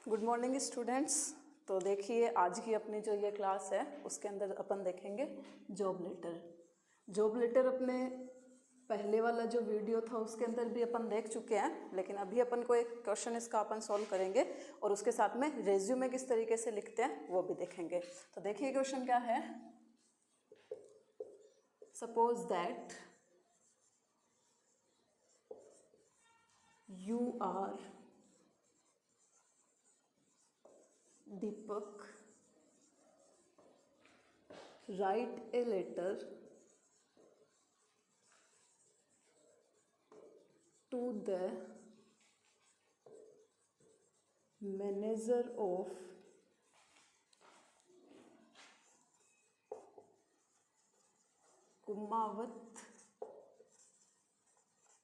Good morning students. तो देखिए आज की अपनी जो ये क्लास है उसके अंदर अपन देखेंगे जॉब लेटर। जॉब लेटर अपने पहले वाला जो वीडियो था उसके अंदर भी अपन देख चुके हैं, लेकिन अभी अपन को एक क्वेश्चन इसका अपन सॉल्व करेंगे और उसके साथ में रेज्यूमे किस तरीके से लिखते हैं वो भी देखेंगे। तो देखिए क्वेश्चन क्या है। Suppose that you are Deepak, write a letter to the manager of Kumawat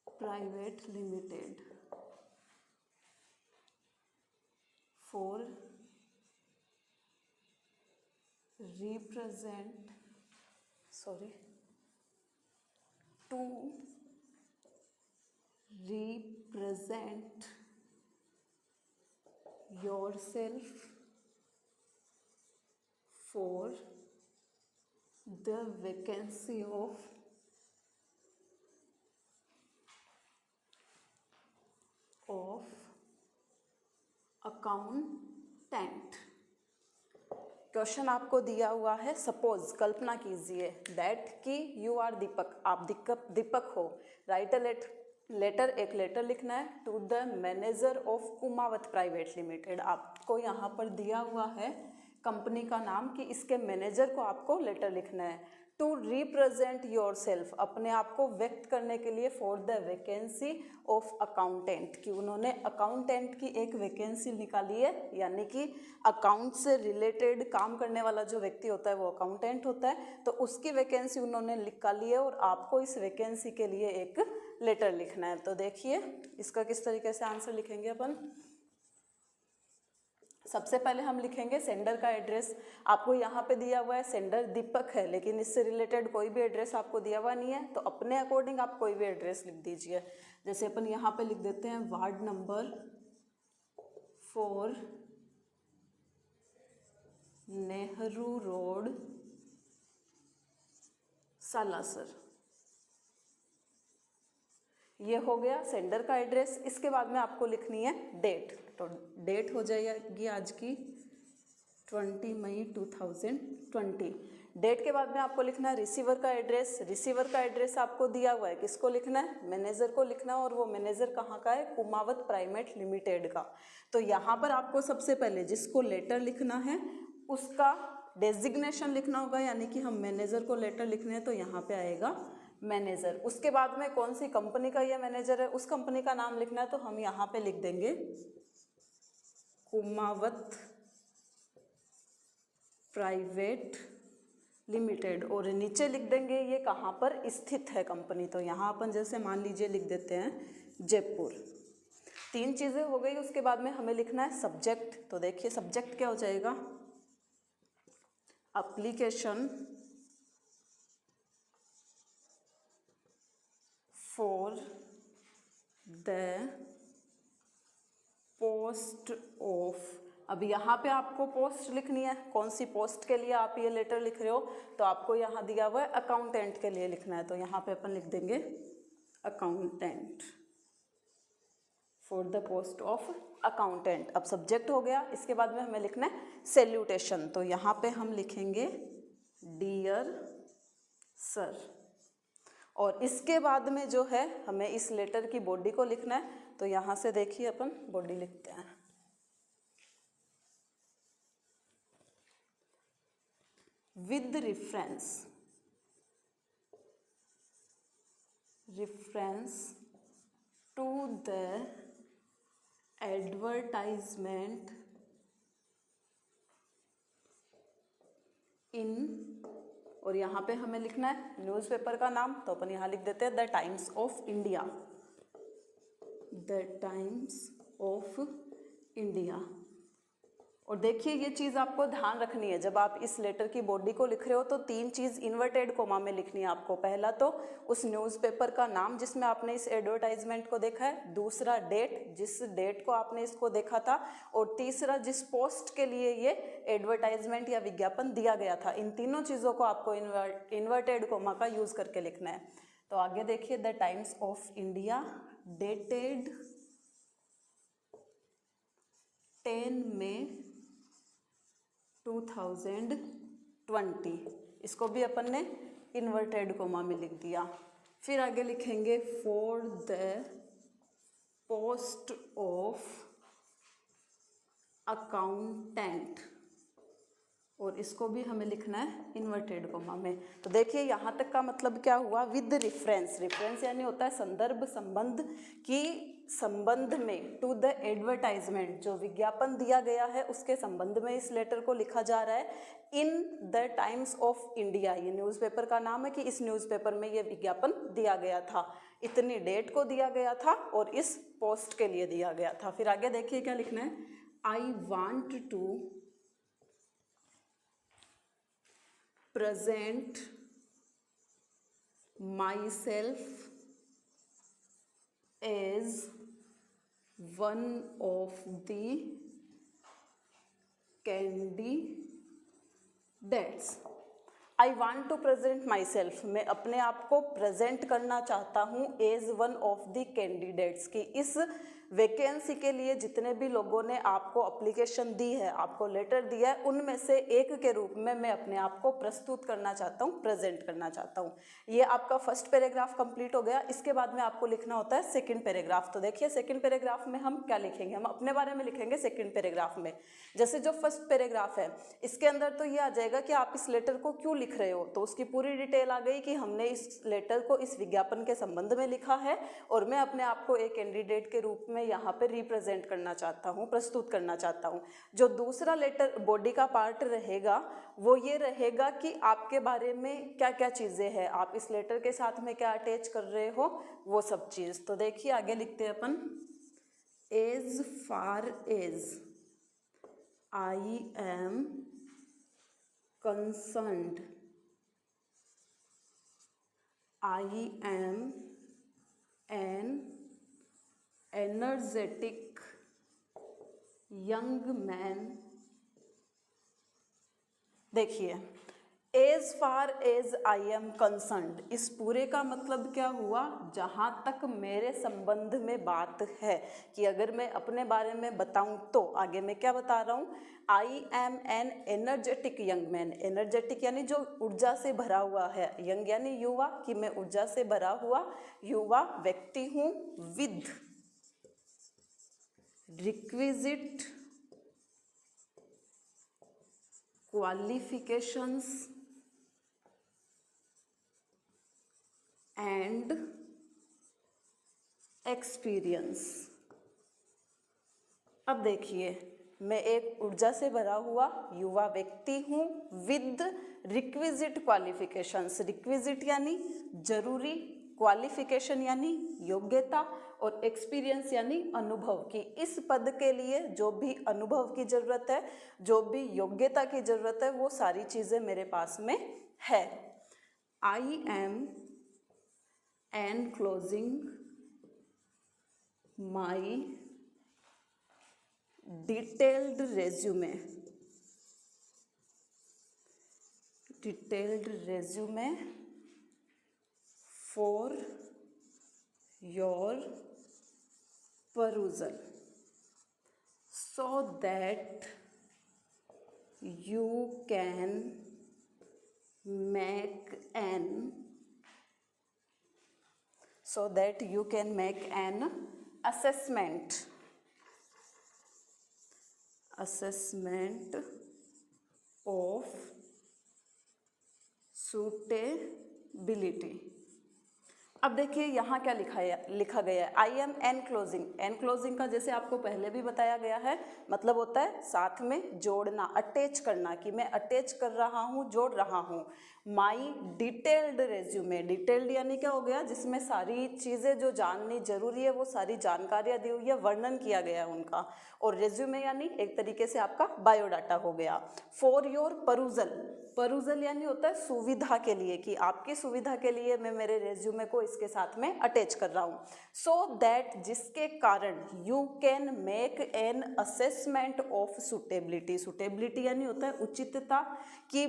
Private Limited for to represent yourself for the vacancy of accountant. Question आपको दिया हुआ है, सपोज कल्पना कीजिए दैट कि यू आर दीपक, आप दीपक हो। राइट अ लेटर, एक letter लिखना है to the manager of Kumawat private limited. आपको यहाँ पर दिया हुआ है कंपनी का नाम कि इसके मैनेजर को आपको लेटर लिखना है। टू रिप्रेजेंट योर सेल्फ, अपने आप को व्यक्त करने के लिए, for the vacancy of accountant, कि उन्होंने अकाउंटेंट की एक वैकेंसी निकाली है, यानी कि अकाउंट से रिलेटेड काम करने वाला जो व्यक्ति होता है वो अकाउंटेंट होता है। तो उसकी वैकेंसी उन्होंने निकाली है और आपको इस वैकेंसी के लिए एक लेटर लिखना है। तो देखिए इसका किस तरीके से आंसर लिखेंगे अपन। सबसे पहले हम लिखेंगे सेंडर का एड्रेस। आपको यहाँ पे दिया हुआ है सेंडर दीपक है, लेकिन इससे रिलेटेड कोई भी एड्रेस आपको दिया हुआ नहीं है, तो अपने अकॉर्डिंग आप कोई भी एड्रेस लिख दीजिए। जैसे अपन यहाँ पे लिख देते हैं ward number 4 Nehru road Salasar. ये हो गया सेंडर का एड्रेस। इसके बाद में आपको लिखनी है डेट। तो डेट हो जाएगी आज की 20 मई 2020। डेट के बाद में आपको लिखना है रिसीवर का एड्रेस। रिसीवर का एड्रेस आपको दिया हुआ है, किसको लिखना है, मैनेजर को लिखना है, और वो मैनेजर कहाँ का है, कुमावत प्राइवेट लिमिटेड का। तो यहाँ पर आपको सबसे पहले जिसको लेटर लिखना है उसका डेजिग्नेशन लिखना होगा, यानी कि हम मैनेजर को लेटर लिखने हैं तो यहाँ पे आएगा मैनेजर। उसके बाद में कौन सी कंपनी का ये मैनेजर है उस कंपनी का नाम लिखना है, तो हम यहाँ पे लिख देंगे कुमावत प्राइवेट लिमिटेड, और नीचे लिख देंगे ये कहाँ पर स्थित है कंपनी। तो यहाँ अपन जैसे मान लीजिए लिख देते हैं जयपुर। 3 चीज़ें हो गई। उसके बाद में हमें लिखना है सब्जेक्ट। तो देखिए सब्जेक्ट क्या हो जाएगा, application for the post of. अब यहाँ पे आपको पोस्ट लिखनी है, कौन सी पोस्ट के लिए आप ये लेटर लिख रहे हो, तो आपको यहाँ दिया हुआ है अकाउंटेंट के लिए लिखना है, तो यहाँ पे अपन लिख देंगे accountant, for the post of accountant. अब सब्जेक्ट हो गया। इसके बाद में हमें लिखना है सैल्यूटेशन। तो यहाँ पे हम लिखेंगे डियर सर, और इसके बाद में जो है हमें इस लेटर की बॉडी को लिखना है। तो यहाँ से देखिए अपन बॉडी लिखते हैं, with reference to the advertisement in, और यहाँ पे हमें लिखना है न्यूज़पेपर का नाम, तो अपन यहाँ लिख देते हैं the times of India, the times of India. और देखिए ये चीज़ आपको ध्यान रखनी है, जब आप इस लेटर की बॉडी को लिख रहे हो तो 3 चीज़ इन्वर्टेड कोमा में लिखनी है आपको। पहला तो उस न्यूज़पेपर का नाम जिसमें आपने इस एडवर्टाइजमेंट को देखा है, दूसरा डेट जिस डेट को आपने इसको देखा था, और तीसरा जिस पोस्ट के लिए ये एडवर्टाइजमेंट या विज्ञापन दिया गया था। इन तीनों चीज़ों को आपको इन्वर्टेड कोमा का यूज़ करके लिखना है। तो आगे देखिए, the times of India dated 10 मई 2020, इसको भी अपन ने इन्वर्टेड कोमा में लिख दिया। फिर आगे लिखेंगे for the post of accountant, और इसको भी हमें लिखना है इन्वर्टेड कोमा में। तो देखिए यहाँ तक का मतलब क्या हुआ, विद रेफरेंस। रेफरेंस यानी होता है संदर्भ, संबंध की संबंध में, टू द एडवर्टाइजमेंट, जो विज्ञापन दिया गया है उसके संबंध में इस लेटर को लिखा जा रहा है। In the times of India, ये न्यूज़पेपर का नाम है कि इस न्यूज़पेपर में ये विज्ञापन दिया गया था, इतनी डेट को दिया गया था और इस पोस्ट के लिए दिया गया था। फिर आगे देखिए क्या लिखना है, I want to present myself as one of the candidates। I want to present myself, मैं अपने आप को प्रेजेंट करना चाहता हूँ as one of the candidates, की इस वैकेंसी के लिए जितने भी लोगों ने आपको एप्लीकेशन दी है, आपको लेटर दिया है, उनमें से एक के रूप में मैं अपने आप को प्रस्तुत करना चाहता हूँ, प्रेजेंट करना चाहता हूँ। ये आपका फर्स्ट पैराग्राफ कंप्लीट हो गया। इसके बाद में आपको लिखना होता है सेकंड पैराग्राफ। तो देखिए सेकंड पैराग्राफ में हम क्या लिखेंगे, हम अपने बारे में लिखेंगे सेकंड पैराग्राफ में। जैसे जो फर्स्ट पैराग्राफ है इसके अंदर तो ये आ जाएगा कि आप इस लेटर को क्यों लिख रहे हो, तो उसकी पूरी डिटेल आ गई कि हमने इस लेटर को इस विज्ञापन के संबंध में लिखा है और मैं अपने आप को एक कैंडिडेट के रूप में यहाँ पे रिप्रेजेंट करना चाहता हूँ, प्रस्तुत करना चाहता हूँ। जो दूसरा लेटर बॉडी का पार्ट रहेगा वो ये रहेगा कि आपके बारे में क्या क्या चीज़ें हैं, आप इस लेटर के साथ में क्या अटैच कर रहे हो, वो सब चीज़। तो देखिए आगे लिखते हैं अपन, as far as I am concerned, I am an energetic young man। देखिए as far as I am concerned, इस पूरे का मतलब क्या हुआ, जहाँ तक मेरे संबंध में बात है कि अगर मैं अपने बारे में बताऊं तो आगे मैं क्या बता रहा हूँ, I am N energetic young man. Energetic यानी जो ऊर्जा से भरा हुआ है, यंग यानी युवा, कि मैं ऊर्जा से भरा हुआ युवा व्यक्ति हूँ, with requisite qualifications and experience. अब देखिए मैं एक ऊर्जा से भरा हुआ युवा व्यक्ति हूँ, विद रिक्विजिट क्वालिफिकेशंस। रिक्विजिट यानी जरूरी, क्वालिफिकेशन यानी योग्यता, और एक्सपीरियंस यानी अनुभव, कि इस पद के लिए जो भी अनुभव की ज़रूरत है, जो भी योग्यता की ज़रूरत है, वो सारी चीज़ें मेरे पास में है। I am enclosing my detailed resume for your perusal so that you can make an assessment of suitability। अब देखिए यहाँ क्या लिखा गया है, आई एम एनक्लोजिंग। एनक्लोजिंग का जैसे आपको पहले भी बताया गया है मतलब होता है साथ में जोड़ना, अटैच करना, कि मैं अटैच कर रहा हूँ, जोड़ रहा हूँ। माई डिटेल्ड रेज्यूमे, डिटेल्ड यानी क्या हो गया, जिसमें सारी चीज़ें जो जाननी जरूरी है वो सारी जानकारियाँ दी हुई है, वर्णन किया गया है उनका। और रेज्यूमे यानी एक तरीके से आपका बायोडाटा हो गया। फॉर योर परूजल, परूजल यानी होता है सुविधा के लिए, कि आपकी सुविधा के लिए मैं मेरे रेज्यूमे को इसके साथ में अटैच कर रहा हूँ। सो दैट, जिसके कारण you can make an assessment of suitability, suitability यानी होता है उचितता, कि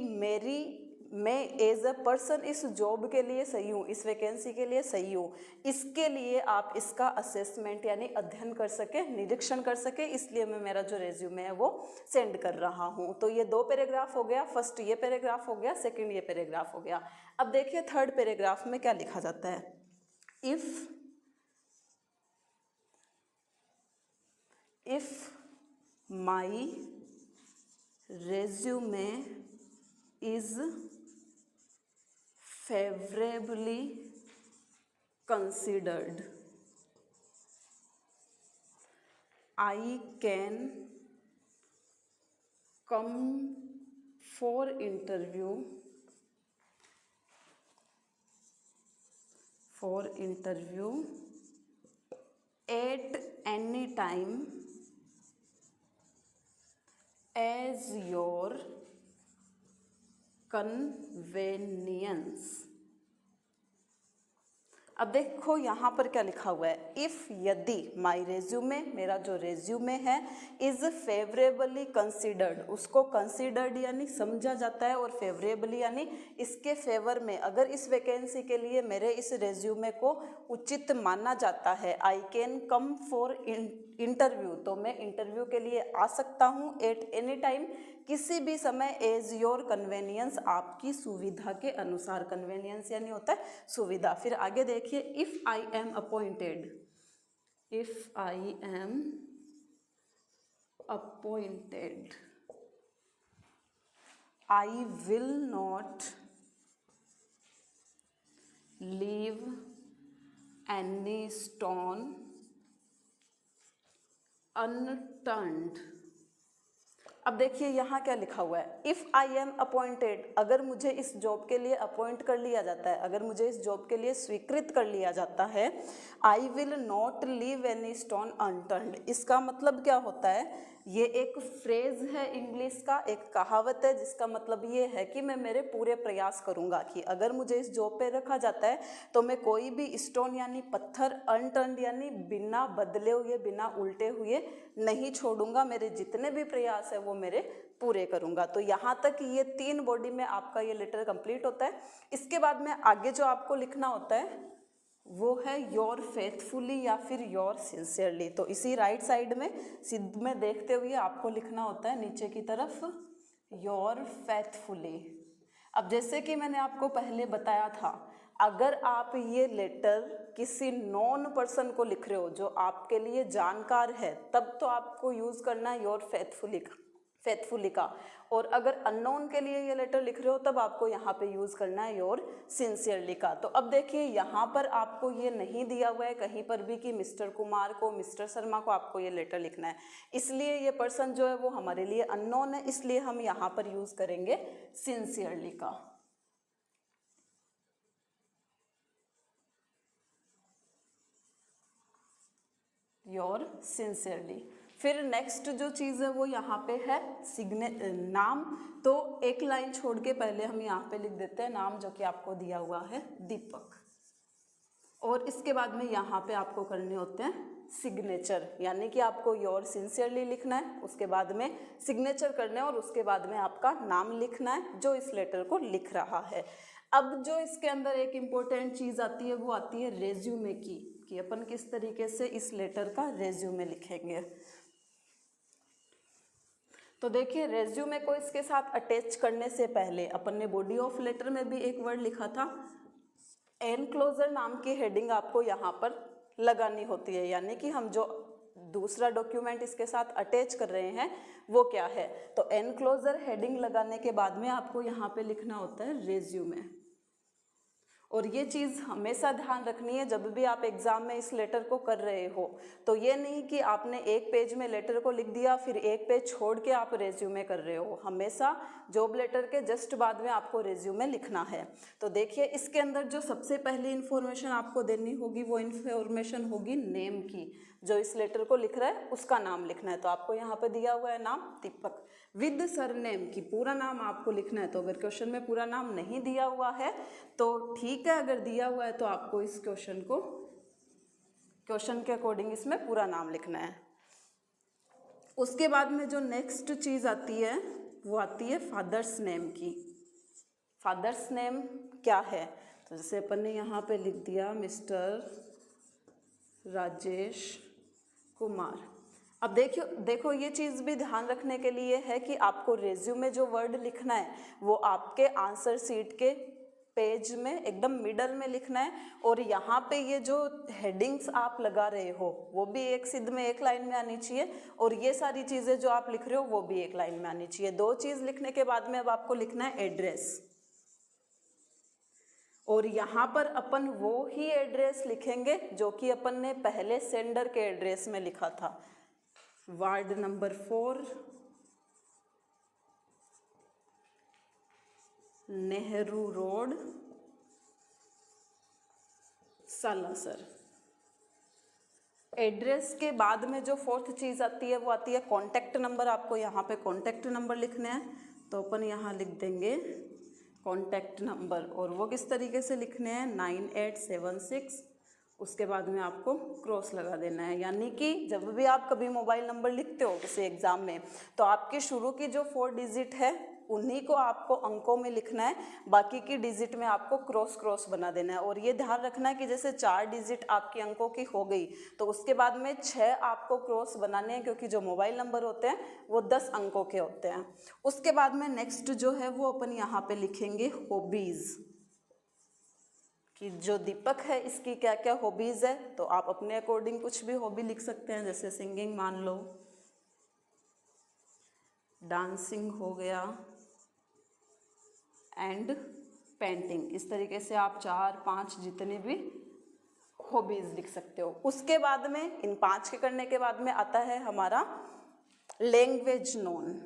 मैं एज अ पर्सन इस जॉब के लिए सही हूँ, इस वैकेंसी के लिए सही हूँ, इसके लिए आप इसका असेसमेंट यानी अध्ययन कर सके, निरीक्षण कर सके, इसलिए मैं मेरा जो रेज्यूमे है वो सेंड कर रहा हूँ। तो ये 2 पैराग्राफ हो गया, फर्स्ट ये पैराग्राफ हो गया, सेकंड ये पैराग्राफ हो गया। अब देखिए थर्ड पैराग्राफ में क्या लिखा जाता है। If my resume is favorably considered, I can come for interview at any time as your convenience। अब देखो यहाँ पर क्या लिखा हुआ है, इफ़ यदि माई रेज्यूमे, मेरा जो रेज्यूमे है, इज़ फेवरेबली कंसिडर्ड, उसको कंसिडर्ड यानी समझा जाता है, और फेवरेबली यानी इसके फेवर में, अगर इस वैकेंसी के लिए मेरे इस रेज्यूमे को उचित माना जाता है, I can come for interview, तो मैं इंटरव्यू के लिए आ सकता हूँ, एट एनी टाइम, किसी भी समय, एज योर कन्वेनियंस, आपकी सुविधा के अनुसार, कन्वेनियंस यानी होता है सुविधा। फिर आगे देखिए, if I am appointed, I will not leave any stone unturned. अब देखिए यहाँ क्या लिखा हुआ है, इफ़ आई एम अपॉइंटेड, अगर मुझे इस जॉब के लिए अपॉइंट कर लिया जाता है, अगर मुझे इस जॉब के लिए स्वीकृत कर लिया जाता है, I will not leave any stone unturned. इसका मतलब क्या होता है, ये एक फ्रेज है इंग्लिश का, एक कहावत है, जिसका मतलब ये है कि मैं मेरे पूरे प्रयास करूँगा कि अगर मुझे इस जॉब पे रखा जाता है तो मैं कोई भी स्टोन यानी पत्थर, अनटर्न्ड यानी बिना बदले हुए, बिना उल्टे हुए नहीं छोड़ूंगा, मेरे जितने भी प्रयास है वो मेरे पूरे करूंगा। तो यहाँ तक ये 3 बॉडी में आपका ये लेटर कंप्लीट होता है। इसके बाद में आगे जो आपको लिखना होता है वो है योर फेथफुली या फिर योर सिंसियरली। तो इसी राइट साइड में सिद्ध में देखते हुए आपको लिखना होता है नीचे की तरफ योर फेथफुली। अब जैसे कि मैंने आपको पहले बताया था, अगर आप ये लेटर किसी नॉन पर्सन को लिख रहे हो जो आपके लिए जानकार है, तब तो आपको यूज़ करना है योर फेथफुली का, और अगर अननोन के लिए ये लेटर लिख रहे हो तब आपको यहाँ पे यूज़ करना है योर सिंसियरली का। तो अब देखिए यहाँ पर आपको ये नहीं दिया हुआ है कहीं पर भी कि मिस्टर कुमार को, मिस्टर शर्मा को आपको ये लेटर लिखना है, इसलिए ये पर्सन जो है वो हमारे लिए अननोन है, इसलिए हम यहाँ पर यूज़ करेंगे सिंसियरली का। Your sincerely. फिर नेक्स्ट जो चीज़ है वो यहाँ पे है नाम। तो एक लाइन छोड़ के पहले हम यहाँ पे लिख देते हैं नाम, जो कि आपको दिया हुआ है दीपक, और इसके बाद में यहाँ पे आपको करने होते हैं सिग्नेचर, यानी कि आपको योर सिंसियरली लिखना है, उसके बाद में सिग्नेचर करना है, और उसके बाद में आपका नाम लिखना है जो इस लेटर को लिख रहा है। अब जो इसके अंदर एक इम्पोर्टेंट चीज़ आती है वो आती है रेज्यूमे की, कि अपन किस तरीके से इस लेटर का रेज्यूमे लिखेंगे। तो देखिए रेज्यूमे को इसके साथ अटैच करने से पहले अपन ने बॉडी ऑफ लेटर में भी एक वर्ड लिखा था, एनक्लोजर नाम की हेडिंग आपको यहाँ पर लगानी होती है, यानी कि हम जो दूसरा डॉक्यूमेंट इसके साथ अटैच कर रहे हैं वो क्या है। तो एनक्लोजर हेडिंग लगाने के बाद में आपको यहाँ पे लिखना होता है रेज्यूमे, और ये चीज़ हमेशा ध्यान रखनी है जब भी आप एग्ज़ाम में इस लेटर को कर रहे हो। तो ये नहीं कि आपने एक पेज में लेटर को लिख दिया फिर एक पेज छोड़ के आप रेज्यूमे कर रहे हो। हमेशा जॉब लेटर के जस्ट बाद में आपको रेज्यूमे लिखना है। तो देखिए इसके अंदर जो सबसे पहली इन्फॉर्मेशन आपको देनी होगी वो इन्फॉर्मेशन होगी नेम की। जो इस लेटर को लिख रहा है उसका नाम लिखना है। तो आपको यहाँ पे दिया हुआ है नाम दीपक विद सरनेम की, पूरा नाम आपको लिखना है। तो अगर क्वेश्चन में पूरा नाम नहीं दिया हुआ है तो ठीक है, अगर दिया हुआ है तो आपको इस क्वेश्चन के अकॉर्डिंग इसमें पूरा नाम लिखना है। उसके बाद में जो नेक्स्ट चीज़ आती है वो आती है फादर्स नेम की। फादर्स नेम क्या है? तो जैसे अपन ने यहाँ पे लिख दिया मिस्टर राजेश कुमार। अब देखो ये चीज़ भी ध्यान रखने के लिए है कि आपको रेज्यूमे जो वर्ड लिखना है वो आपके आंसर शीट के पेज में एकदम मिडल में लिखना है। और यहाँ पे ये जो हेडिंग्स आप लगा रहे हो वो भी एक सिद्ध में एक लाइन में आनी चाहिए, और ये सारी चीज़ें जो आप लिख रहे हो वो भी एक लाइन में आनी चाहिए। दो चीज़ लिखने के बाद में अब आपको लिखना है एड्रेस, और यहाँ पर अपन वो ही एड्रेस लिखेंगे जो कि अपन ने पहले सेंडर के एड्रेस में लिखा था। Ward number 4, Nehru road, Salasar. Address के बाद में जो फोर्थ चीज़ आती है वो आती है कॉन्टैक्ट नंबर। आपको यहाँ पे कॉन्टैक्ट नंबर लिखने हैं तो अपन यहाँ लिख देंगे कॉन्टैक्ट नंबर, और वो किस तरीके से लिखने हैं 9876। उसके बाद में आपको क्रॉस लगा देना है। यानी कि जब भी आप कभी मोबाइल नंबर लिखते हो किसी एग्ज़ाम में तो आपकी शुरू की जो 4 डिजिट है उन्हीं को आपको अंकों में लिखना है, बाकी की डिजिट में आपको क्रॉस बना देना है। और ये ध्यान रखना है कि जैसे 4 डिजिट आपकी अंकों की हो गई तो उसके बाद में 6 आपको क्रॉस बनाने हैं, क्योंकि जो मोबाइल नंबर होते हैं वो 10 अंकों के होते हैं। उसके बाद में नेक्स्ट जो है वो अपन यहाँ पे लिखेंगे हॉबीज़, कि जो दीपक है इसकी क्या क्या हॉबीज़ है। तो आप अपने अकॉर्डिंग कुछ भी हॉबी लिख सकते हैं, जैसे सिंगिंग मान लो, डांसिंग हो गया, एंड पेंटिंग। इस तरीके से आप 4-5 जितने भी हॉबीज़ लिख सकते हो। उसके बाद में इन 5 के करने के बाद में आता है हमारा लैंग्वेज नोन।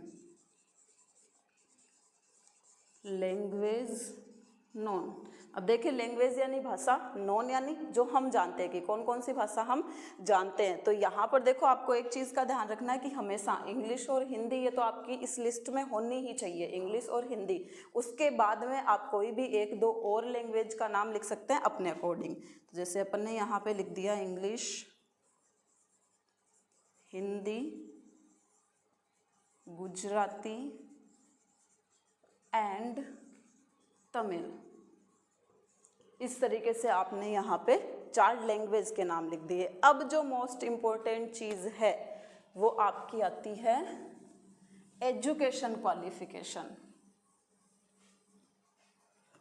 लैंग्वेज नोन, अब देखिए लैंग्वेज यानी भाषा, नोन यानी जो हम जानते हैं कि कौन कौन सी भाषा हम जानते हैं। तो यहाँ पर देखो आपको एक चीज़ का ध्यान रखना है कि हमेशा इंग्लिश और हिंदी ये तो आपकी इस लिस्ट में होनी ही चाहिए, इंग्लिश और हिंदी। उसके बाद में आप कोई भी 1-2 और लैंग्वेज का नाम लिख सकते हैं अपने अकॉर्डिंग। तो जैसे अपन ने यहाँ पे लिख दिया इंग्लिश, हिंदी, गुजराती एंड तमिल। इस तरीके से आपने यहाँ पे 4 लैंग्वेज के नाम लिख दिए। अब जो मोस्ट इम्पोर्टेंट चीज़ है वो आपकी आती है एजुकेशन क्वालिफिकेशन,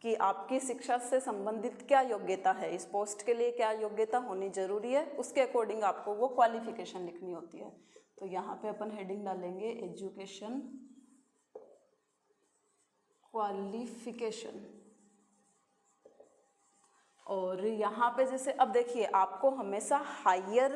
कि आपकी शिक्षा से संबंधित क्या योग्यता है, इस पोस्ट के लिए क्या योग्यता होनी जरूरी है, उसके अकॉर्डिंग आपको वो क्वालिफिकेशन लिखनी होती है। तो यहाँ पे अपन हेडिंग डालेंगे एजुकेशन क्वालिफिकेशन। और यहाँ पे जैसे अब देखिए आपको हमेशा हायर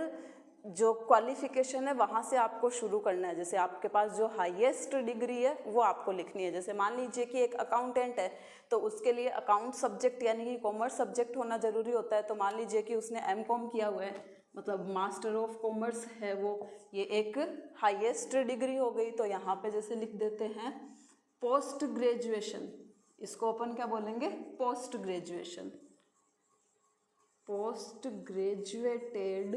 जो क्वालिफिकेशन है वहाँ से आपको शुरू करना है। जैसे आपके पास जो हाईएस्ट डिग्री है वो आपको लिखनी है। जैसे मान लीजिए कि एक अकाउंटेंट है तो उसके लिए अकाउंट सब्जेक्ट यानी कि कॉमर्स सब्जेक्ट होना ज़रूरी होता है। तो मान लीजिए कि उसने एमकॉम किया हुआ है, मतलब मास्टर ऑफ कॉमर्स है वो, ये एक हाईएस्ट डिग्री हो गई। तो यहाँ पे जैसे लिख देते हैं पोस्ट ग्रेजुएशन, इसको अपन क्या बोलेंगे post graduation. Post graduated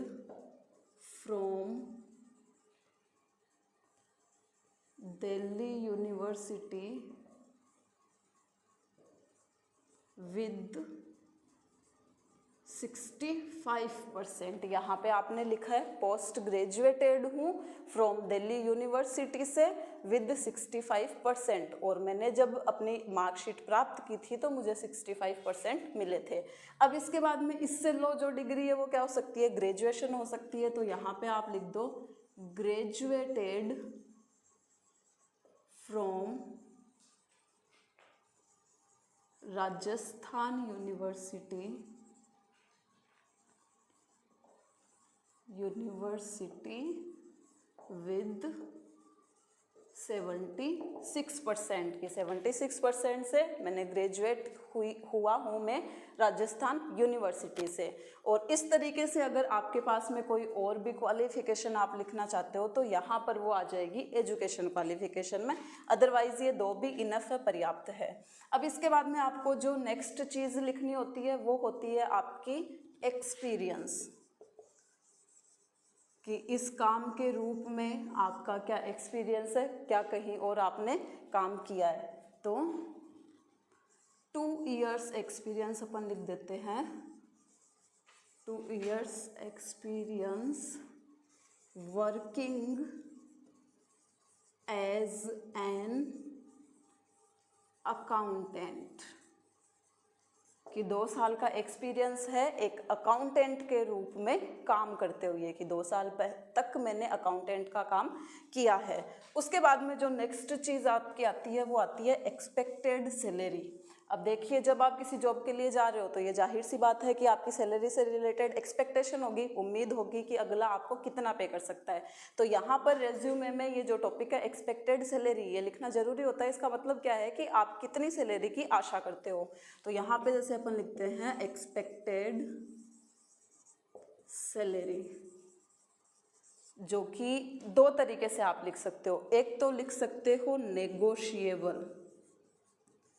from Delhi university with 65%। यहाँ पे आपने लिखा है पोस्ट ग्रेजुएटेड हूँ फ्रॉम दिल्ली यूनिवर्सिटी से विद 65%, और मैंने जब अपनी मार्कशीट प्राप्त की थी तो मुझे 65% मिले थे। अब इसके बाद में इससे लो जो डिग्री है वो क्या हो सकती है, ग्रेजुएशन हो सकती है। तो यहाँ पे आप लिख दो graduated from Rajasthan university with 76% की 76% से मैंने ग्रेजुएट हुआ हूँ मैं राजस्थान यूनिवर्सिटी से। और इस तरीके से अगर आपके पास में कोई और भी क्वालिफिकेशन आप लिखना चाहते हो तो यहाँ पर वो आ जाएगी एजुकेशन क्वालिफिकेशन में, अदरवाइज ये दो भी इनफ है, पर्याप्त है। अब इसके बाद में आपको जो नेक्स्ट चीज़ लिखनी होती है वो होती है आपकी एक्सपीरियंस, कि इस काम के रूप में आपका क्या एक्सपीरियंस है, क्या कहीं और आपने काम किया है। तो 2 years एक्सपीरियंस अपन लिख देते हैं, 2 years experience working as an accountant, कि 2 साल का एक्सपीरियंस है एक अकाउंटेंट के रूप में काम करते हुए, कि 2 साल तक मैंने अकाउंटेंट का काम किया है। उसके बाद में जो नेक्स्ट चीज़ आपकी आती है वो आती है एक्सपेक्टेड सैलरी। अब देखिए, जब आप किसी जॉब के लिए जा रहे हो तो ये जाहिर सी बात है कि आपकी सैलरी से रिलेटेड एक्सपेक्टेशन होगी, उम्मीद होगी कि अगला आपको कितना पे कर सकता है। तो यहाँ पर रेज्यूमे में ये जो टॉपिक है एक्सपेक्टेड सैलरी, ये लिखना जरूरी होता है। इसका मतलब क्या है कि आप कितनी सैलरी की आशा करते हो। तो यहाँ पे जैसे अपन लिखते हैं एक्सपेक्टेड सैलरी, जो कि 2 तरीके से आप लिख सकते हो। एक तो लिख सकते हो नेगोशिएबल।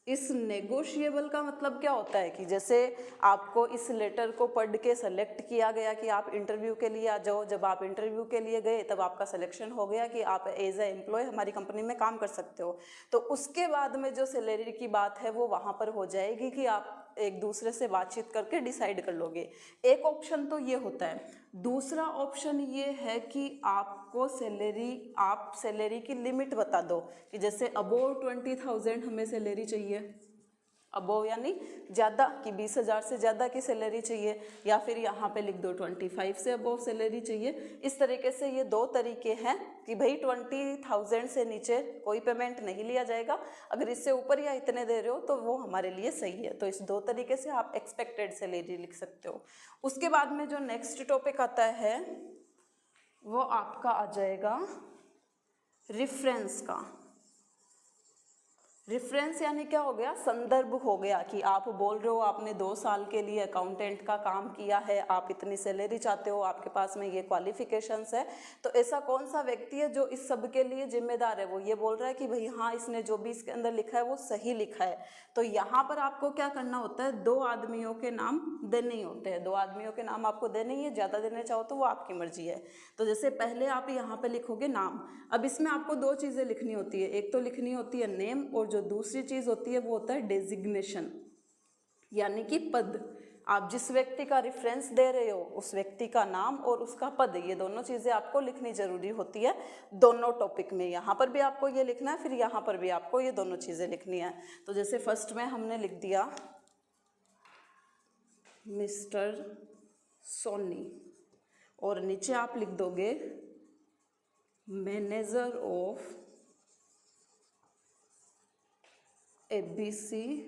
इस नेगोशिएबल का मतलब क्या होता है कि जैसे आपको इस लेटर को पढ़ के सेलेक्ट किया गया कि आप इंटरव्यू के लिए आ जाओ, जब आप इंटरव्यू के लिए गए तब आपका सिलेक्शन हो गया कि आप एज ए एम्प्लॉय हमारी कंपनी में काम कर सकते हो। तो उसके बाद में जो सैलरी की बात है वो वहाँ पर हो जाएगी कि आप एक दूसरे से बातचीत करके डिसाइड कर लोगे। एक ऑप्शन तो ये होता है। दूसरा ऑप्शन ये है कि आपको आप सैलरी की लिमिट बता दो कि जैसे अबोव 20,000 हमें सैलरी चाहिए, अबोव यानी ज़्यादा, कि 20,000 से ज़्यादा की सैलरी चाहिए, या फिर यहाँ पे लिख दो 25 से अबोव सैलरी चाहिए। इस तरीके से ये 2 तरीके हैं कि भाई 20,000 से नीचे कोई पेमेंट नहीं लिया जाएगा, अगर इससे ऊपर या इतने दे रहे हो तो वो हमारे लिए सही है। तो इस 2 तरीके से आप एक्सपेक्टेड सैलरी लिख सकते हो। उसके बाद में जो नेक्स्ट टॉपिक आता है वो आपका आ जाएगा रिफरेंस का। रिफरेंस यानी क्या हो गया, संदर्भ हो गया, कि आप बोल रहे हो आपने 2 साल के लिए अकाउंटेंट का काम किया है, आप इतनी सैलरी चाहते हो, आपके पास में ये क्वालिफिकेशंस है। तो ऐसा कौन सा व्यक्ति है जो इस सब के लिए जिम्मेदार है, वो ये बोल रहा है कि भाई हाँ, इसने जो भी इसके अंदर लिखा है वो सही लिखा है। तो यहाँ पर आपको क्या करना होता है, 2 आदमियों के नाम देने ही होते हैं। 2 आदमियों के नाम आपको देने ही है, ज़्यादा देने चाहो तो वो आपकी मर्जी है। तो जैसे पहले आप यहाँ पे लिखोगे नाम। अब इसमें आपको 2 चीज़ें लिखनी होती है, एक तो लिखनी होती है नेम, और जो दूसरी चीज़ होती है वो होता है डेजिग्नेशन, यानी कि पद। आप जिस व्यक्ति का रेफरेंस दे रहे हो उस व्यक्ति का नाम और उसका पद, ये दोनों चीज़ें आपको लिखनी जरूरी होती है दोनों टॉपिक में। यहाँ पर भी आपको ये लिखना है, फिर यहाँ पर भी आपको ये दोनों चीज़ें लिखनी है। तो जैसे फर्स्ट में हमने लिख दिया मिस्टर सोनी, और नीचे आप लिख दोगे manager of ABC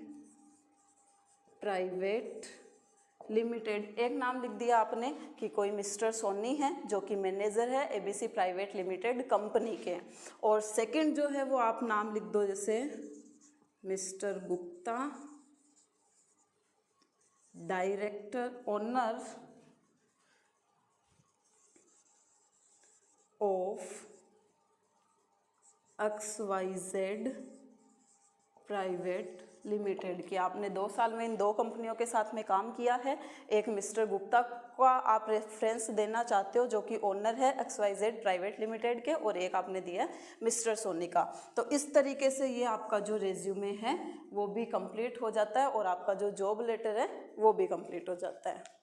private limited. एक नाम लिख दिया आपने कि कोई मिस्टर सोनी है जो कि मैनेजर है ABC प्राइवेट लिमिटेड कंपनी के। और सेकंड जो है वो आप नाम लिख दो, जैसे mister Gupta director owner of XYZ private limited, कि आपने 2 साल में इन 2 कंपनियों के साथ में काम किया है। एक मिस्टर गुप्ता का आप रेफरेंस देना चाहते हो जो कि ओनर है XYZ प्राइवेट लिमिटेड के, और एक आपने दिया है मिस्टर सोनी का। तो इस तरीके से ये आपका जो रेज्यूमे है वो भी कंप्लीट हो जाता है और आपका जो जॉब लेटर है वो भी कंप्लीट हो जाता है।